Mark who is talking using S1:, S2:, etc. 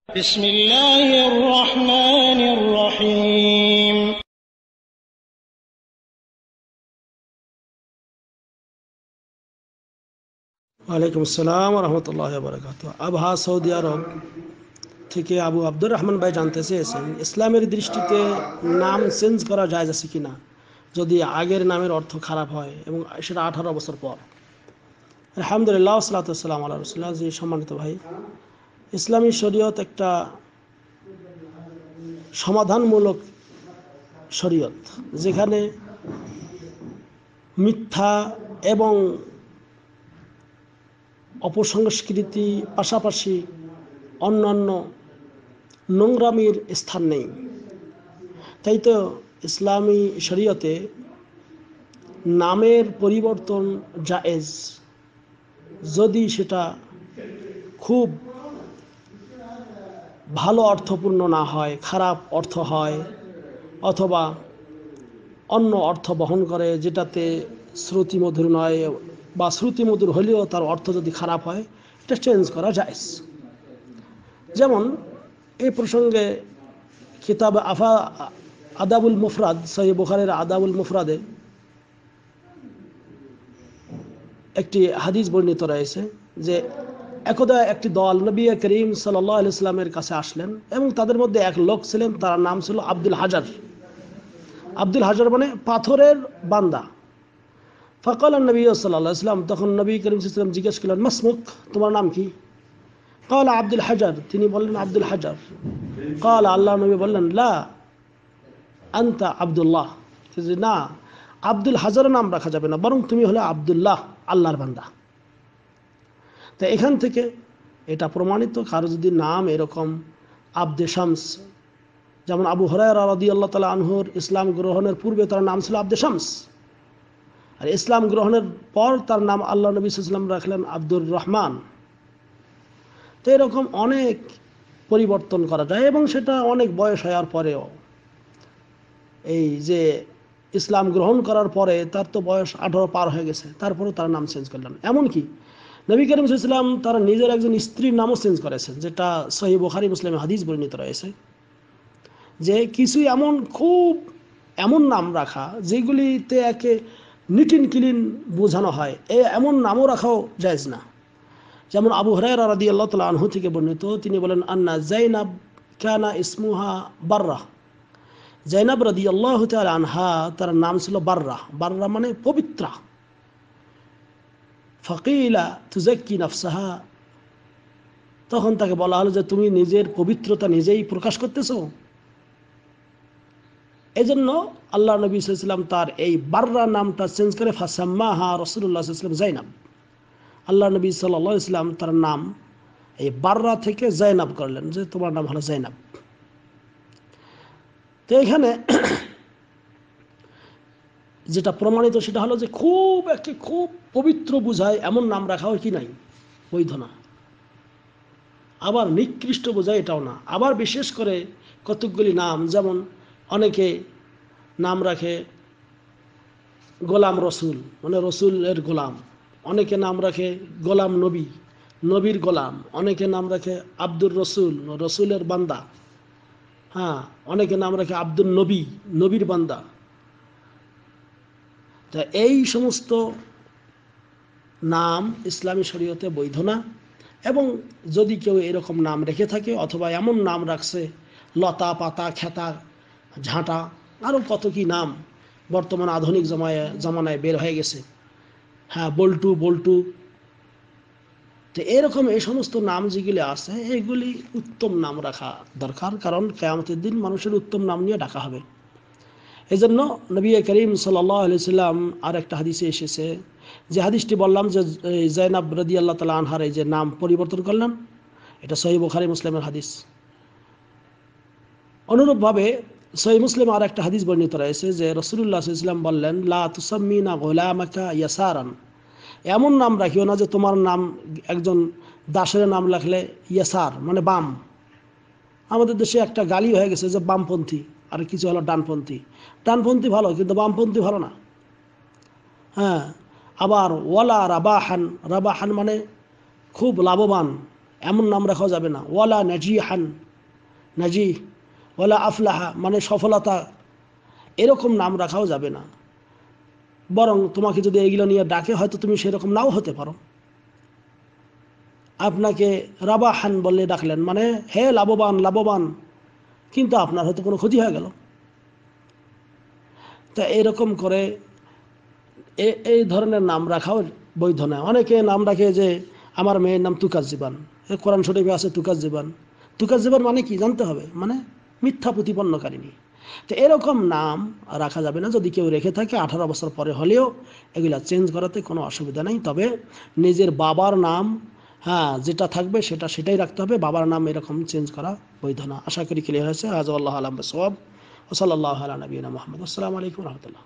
S1: بسم الله الرحمن الرحيم
S2: ওয়ালাইকুম আসসালাম রহমতুল্লাহ বরকাত। আবহা সৌদি আরব থেকে আবু আব্দুর রহমান ভাই জানতে চেয়েছেন, ইসলামের দৃষ্টিতে নাম চেঞ্জ করা যায় আছে কিনা যদি আগের নামের অর্থ খারাপ হয় এবং সেটা 18 বছর পর। আলহামদুলিল্লাহ সাল্লাতু ওয়াসসালামু আলা রাসূলিল্লাহ। জি সম্মানিত ভাই, ইসলামী শরীয়ত একটা সমাধানমূলক শরীয়ত, যেখানে মিথ্যা এবং অপসংস্কৃতি পাশাপাশি অন্যান্য নোংরামির স্থান নেই। তাই তো ইসলামী শরীয়তে নামের পরিবর্তন জায়েজ, যদি সেটা খুব ভালো অর্থপূর্ণ না হয়, খারাপ অর্থ হয় অথবা অন্য অর্থ বহন করে যেটাতে শ্রুতিমধুর নয়, বা শ্রুতিমধুর হলেও তার অর্থ যদি খারাপ হয়, এটা চেঞ্জ করা জায়েজ। যেমন এই প্রসঙ্গে কিতাব আদাবুল মুফরাদ, সহিহ বুখারীর আদাবুল মুফরাদে একটি হাদিস বর্ণিত রয়েছে যে একদা একটি দল নবী করিম সাল্লাল্লাহু আলাইহি ওয়াসাল্লামের কাছে আসলেন এবং তাদের মধ্যে এক লোক ছিলেন, তার নাম ছিল আব্দুল হাজার। আব্দুল হাজার মানে পাথরের বান্দা। ফাকাল নবী সাল্লাল্লাহু আলাইহি ওয়াসাল্লাম, তখন নবী করিম সাল্লাল্লাহু আলাইহি ওয়াসাল্লাম জিজ্ঞেস করলেন, মাসমুক, তোমার নাম কি? ক্বালা আব্দুল হাজার, তিনি বললেন আব্দুল হাজার। ক্বালা, আল্লাহ নবী বললেন, লা আনতা আব্দুল্লাহ, না, আব্দুল হাজার নাম রাখা যাবে না, বরং তুমি হলে আব্দুল্লাহ, আল্লাহর বান্দা। তো এখান থেকে এটা প্রমাণিত, কারো যদি নাম এরকম আব্দে শামস, যেমন আবু হুরায়রা রাদিয়াল্লাহু তাআলা আনহুর ইসলাম গ্রহণের পূর্বে তার নাম ছিল আব্দে শামস, আর ইসলাম গ্রহণের পর তার নাম আল্লাহ নবী সাল্লাল্লাহু আলাইহি ওয়াসাল্লাম রাখলেন আব্দুর রহমান। তো এরকম অনেক পরিবর্তন করা যায় এবং সেটা অনেক বয়স হওয়ার পরেও, এই যে ইসলাম গ্রহণ করার পরে তার তো বয়স 18 পার হয়ে গেছে, তারপরেও তার নাম চেঞ্জ করলেন। এমনকি নবী করিম সাল্লাল্লাহু আলাইহি ওয়াসাল্লাম তার নিজের একজন স্ত্রীর নামও চেঞ্জ করেছেন, যেটা সহিহ বুখারী মুসলিমে হাদিস বর্ণিত রয়েছে, যে কিছু এমন নাম রাখা যেগুলিতে একে নিটিন ক্লিন বোঝানো হয়, এমন নামও রাখাও জায়েজ না। যেমন আবু হুরায়রা রাদিয়াল্লাহু তাআলা আনহু থেকে বর্ণিত, তিনি বলেন, আন্না যায়নাব কানা ইসমুহা বাররা, যায়নাব রাদিয়াল্লাহু তাআলা আনহা, তার নাম ছিল বাররা। বাররা মানে পবিত্রা। ফাকিলা তুজাক্কি নাফসাহা, তখন তাকে বলা হলো যে তুমি নিজের পবিত্রতা নিজেই প্রকাশ করতেছো। এজন্য আল্লাহ নবী সাল্লাল্লাহু আলাইহি ওয়াসাল্লাম তার এই বাররা নামটা চেঞ্জ করে ফাসাম্মাহা রাসূলুল্লাহ সাল্লাল্লাহু আলাইহি ওয়াসাল্লাম যায়নাব। আল্লাহ নবী সাল্লাল্লাহু আলাইহি ওয়াসাল্লাম তার নাম এই বাররা থেকে যায়নাব করলেন, যে তোমার নাম হলো যায়নাব। তো এখানে যেটা প্রমাণিত সেটা হলো যে খুব পবিত্র বোঝায় এমন নাম রাখা হয় কি নাই, বৈধ না। আবার নিকৃষ্ট বোঝায়, এটাও না। আবার বিশেষ করে কতকগুলি নাম, যেমন অনেকে নাম রাখে গোলাম রসুল, মানে রসুলের গোলাম। অনেকে নাম রাখে গোলাম নবী, নবীর গোলাম। অনেকে নাম রাখে আব্দুর রসুল, রসুলের বান্দা। হ্যাঁ, অনেকে নাম রাখে আব্দুল নবী, নবীর বান্দা। তা এই সমস্ত নাম ইসলামী শরীয়তে বৈধ না। এবং যদি কেউ এরকম নাম রেখে থাকে, অথবা এমন নাম রাখছে লতা পাতা খেতা ঝাঁটা, আরও কত কি নাম বর্তমান আধুনিক জমানায় বের হয়ে গেছে, হ্যাঁ, বল্টু বল্টু। তো এরকম এই সমস্ত নাম যেগুলি আছে, এগুলি উত্তম নাম রাখা দরকার, কারণ কিয়ামতের দিন মানুষের উত্তম নাম নিয়ে ডাকা হবে। এই জন্য নবী করিম সাল্লাল্লাহু আলাইহি ওয়াসাল্লাম আর একটা হাদিসে এসেছে, যে হাদিসটি বললাম যে যায়নাব রাদিয়াল্লাহু তাআলা আনহার এই যে নাম পরিবর্তন করলেন, এটা সহিহ বুখারী মুসলিমের হাদিস। অনুরূপভাবে সহিহ মুসলিম আর একটা হাদিস বর্ণিত রয়েছে যে রাসূলুল্লাহ সাল্লাল্লাহু আলাইহি ওয়াসাল্লাম বললেন, লা তুসাম্মিনা গুলামাকা ইয়াসারান, এমন নাম রাখিও না যে তোমার নাম একজন দাসের নাম রাখলে ইয়াসার মানে বাম। আমাদের দেশে একটা গালি হয়ে গেছে যে বামপন্থী, আর কিছু হলো ডানপন্থী। ডানপন্থী ভালো, কিন্তু বামপন্থী ভালো না। হ্যাঁ, আবার ওয়ালা রাবাহান, রাবাহান মানে খুব লাভবান, এমন নাম রাখাও যাবে না। ওয়ালা নাজিহান, নাজি, ওয়ালা আফলাহা মানে সফলতা, এরকম নাম রাখাও যাবে না। বরং তোমাকে যদি এগুলো নিয়ে ডাকে হয়তো তুমি সেরকম নাও হতে পারো। আপনাকে রাবাহান বলে ডাকলেন মানে হে লাভবান লাভবান, কিন্তু আপনার হয়তো কোনো ক্ষতি হয়ে গেল। তা এরকম করে এই ধরনের নাম রাখাও বৈধ না। অনেকে নাম রাখে যে আমার মেয়ের নাম তুকাজ্জিবান, কোরআন শরীফে আছে তুকাজ্জিবান। তুকাজ্জিবান মানে কি জানতে হবে, মানে মিথ্যা প্রতিপন্নকারিণী। তো এরকম নাম রাখা যাবে না। যদি কেউ রেখে থাকে 18 বছর পরে হলেও এগুলা চেঞ্জ করাতে কোনো অসুবিধা নেই। তবে নিজের বাবার নাম, হ্যাঁ, যেটা থাকবে সেটাই রাখতে হবে। বাবার নাম এরকম চেঞ্জ করা বৈধ না। আশা করি ক্লিয়ার হয়েছে। আজ আল্লাহ আলম সওয়াব। ওয়া সাল্লাল্লাহু আলা নবিয়িনা মুহাম্মদ। আসসালামু আলাইকুম ওয়া রাহমাতুল্লাহ।